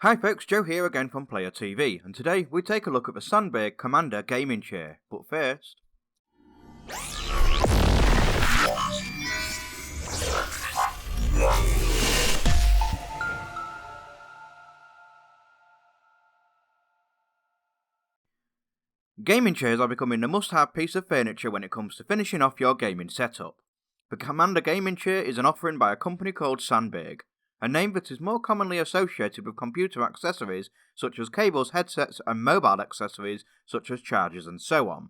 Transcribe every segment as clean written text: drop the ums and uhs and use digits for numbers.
Hi folks, Joe here again from Player TV, and today we take a look at the Sandberg Commander gaming chair. But first, gaming chairs are becoming a must-have piece of furniture when it comes to finishing off your gaming setup. The Commander gaming chair is an offering by a company called Sandberg, a name that is more commonly associated with computer accessories such as cables, headsets, and mobile accessories such as chargers and so on.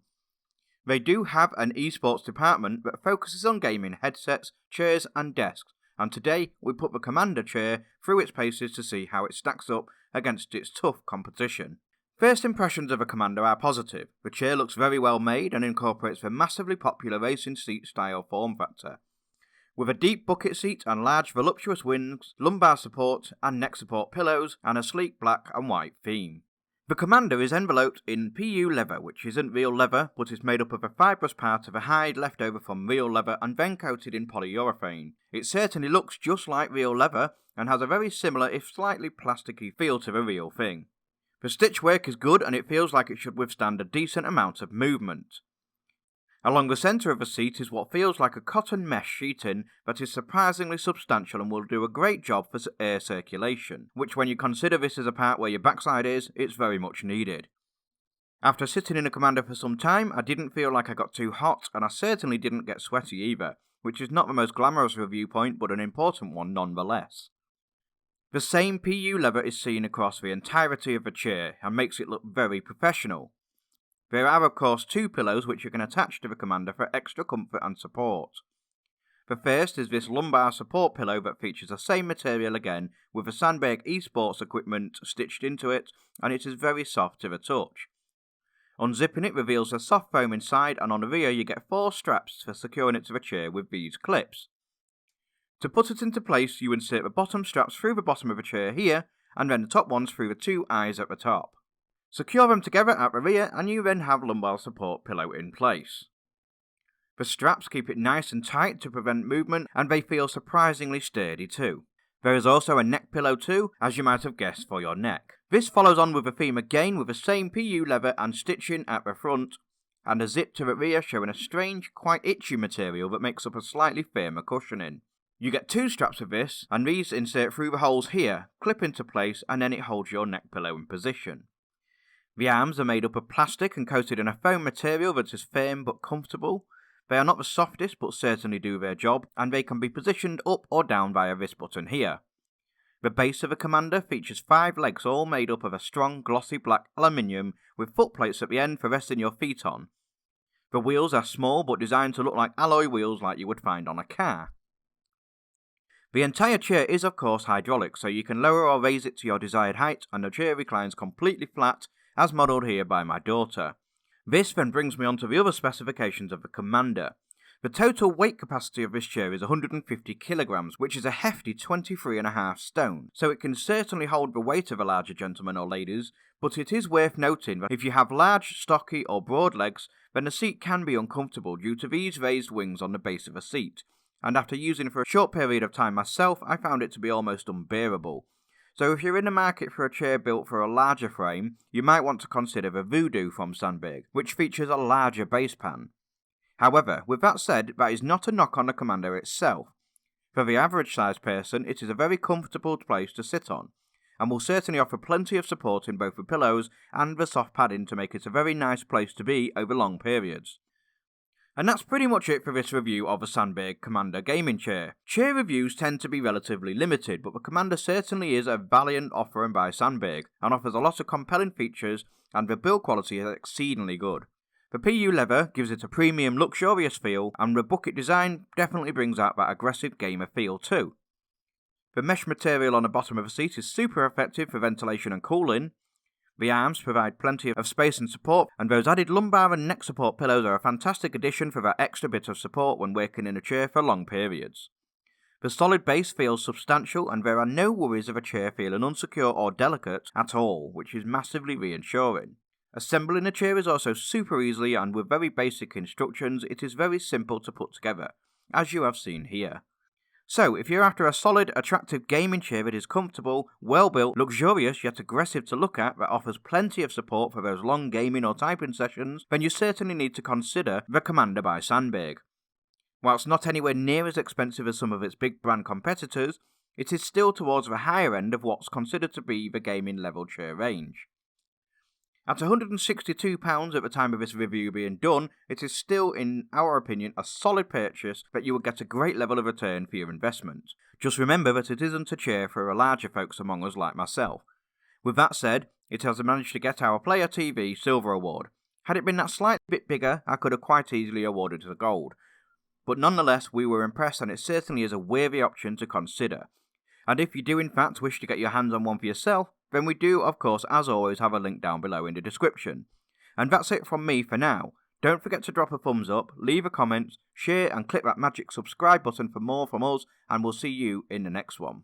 They do have an esports department that focuses on gaming headsets, chairs, and desks, and today we put the Commander chair through its paces to see how it stacks up against its tough competition. First impressions of a Commander are positive. The chair looks very well made and incorporates the massively popular racing seat style form factor. With a deep bucket seat and large voluptuous wings, lumbar support and neck support pillows, and a sleek black and white theme. The Commander is enveloped in PU leather, which isn't real leather, but is made up of a fibrous part of a hide left over from real leather and then coated in polyurethane. It certainly looks just like real leather, and has a very similar if slightly plasticky feel to the real thing. The stitch work is good and it feels like it should withstand a decent amount of movement. Along the centre of the seat is what feels like a cotton mesh sheeting that is surprisingly substantial and will do a great job for air circulation, which when you consider this as a part where your backside is, it's very much needed. After sitting in a Commander for some time, I didn't feel like I got too hot, and I certainly didn't get sweaty either, which is not the most glamorous review point, but an important one nonetheless. The same PU leather is seen across the entirety of the chair and makes it look very professional. There are of course two pillows which you can attach to the Commander for extra comfort and support. The first is this lumbar support pillow that features the same material again with the Sandberg esports equipment stitched into it, and it is very soft to the touch. Unzipping it reveals a soft foam inside, and on the rear you get 4 straps for securing it to the chair with these clips. To put it into place, you insert the bottom straps through the bottom of the chair here, and then the top ones through the 2 eyes at the top. Secure them together at the rear, and you then have lumbar support pillow in place. The straps keep it nice and tight to prevent movement, and they feel surprisingly sturdy too. There is also a neck pillow too, as you might have guessed, for your neck. This follows on with the theme again with the same PU leather and stitching at the front, and a zip to the rear showing a strange, quite itchy material that makes up a slightly firmer cushioning. You get 2 straps of this, and these insert through the holes here, clip into place, and then it holds your neck pillow in position. The arms are made up of plastic and coated in a foam material that is firm but comfortable. They are not the softest but certainly do their job, and they can be positioned up or down via this button here. The base of the Commander features 5 legs all made up of a strong glossy black aluminium with footplates at the end for resting your feet on. The wheels are small but designed to look like alloy wheels like you would find on a car. The entire chair is of course hydraulic, so you can lower or raise it to your desired height, and the chair reclines completely flat as modelled here by my daughter. This then brings me on to the other specifications of the Commander. The total weight capacity of this chair is 150 kilograms, which is a hefty 23.5 stone, so it can certainly hold the weight of a larger gentleman or ladies, but it is worth noting that if you have large, stocky or broad legs, then the seat can be uncomfortable due to these raised wings on the base of the seat, and after using it for a short period of time myself, I found it to be almost unbearable. So if you're in the market for a chair built for a larger frame, you might want to consider the Voodoo from Sandberg, which features a larger base pan. However, with that said, that is not a knock on the Commander itself. For the average sized person, it is a very comfortable place to sit on, and will certainly offer plenty of support in both the pillows and the soft padding to make it a very nice place to be over long periods. And that's pretty much it for this review of the Sandberg Commander gaming chair. Chair reviews tend to be relatively limited, but the Commander certainly is a valiant offering by Sandberg, and offers a lot of compelling features, and the build quality is exceedingly good. The PU leather gives it a premium luxurious feel, and the bucket design definitely brings out that aggressive gamer feel too. The mesh material on the bottom of the seat is super effective for ventilation and cooling. The arms provide plenty of space and support, and those added lumbar and neck support pillows are a fantastic addition for that extra bit of support when working in a chair for long periods. The solid base feels substantial, and there are no worries of a chair feeling unsecure or delicate at all, which is massively reassuring. Assembling a chair is also super easy, and with very basic instructions it is very simple to put together, as you have seen here. So, if you're after a solid, attractive gaming chair that is comfortable, well built, luxurious yet aggressive to look at, that offers plenty of support for those long gaming or typing sessions, then you certainly need to consider the Commander by Sandberg. Whilst not anywhere near as expensive as some of its big brand competitors, it is still towards the higher end of what's considered to be the gaming level chair range. At £162 at the time of this review being done, it is still, in our opinion, a solid purchase that you will get a great level of return for your investment. Just remember that it isn't a chair for the larger folks among us like myself. With that said, it has managed to get our Player TV Silver Award. Had it been that slight bit bigger, I could have quite easily awarded it a gold. But nonetheless, we were impressed, and it certainly is a worthy option to consider. And if you do in fact wish to get your hands on one for yourself, then we do, of course, as always, have a link down below in the description. And that's it from me for now. Don't forget to drop a thumbs up, leave a comment, share and click that magic subscribe button for more from us, and we'll see you in the next one.